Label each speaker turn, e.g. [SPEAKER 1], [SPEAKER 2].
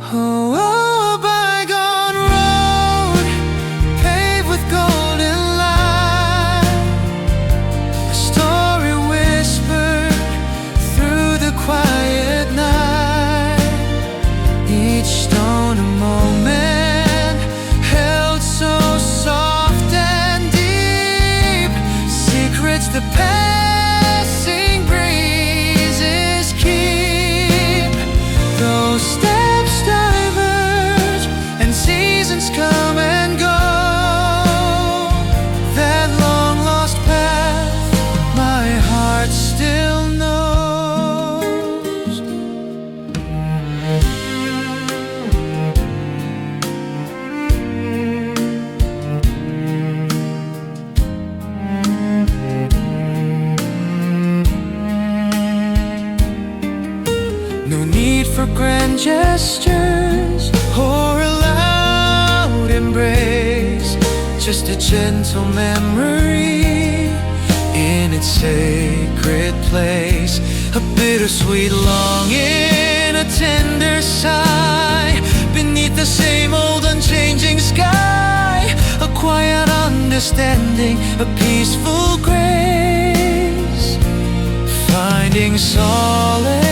[SPEAKER 1] Oh, a bygone road paved with golden light, a story whispered through the quiet night. Each stone a moment held so soft and deep, secrets the passing breezes keep. Those steps diverge and seasons come and go, that long lost path my heart still knows. No need for grand gestures or a loud embrace, just a gentle memory in its sacred place. A bittersweet longing, a tender sigh, beneath the same old unchanging sky. A quiet understanding, a peaceful grace, finding solace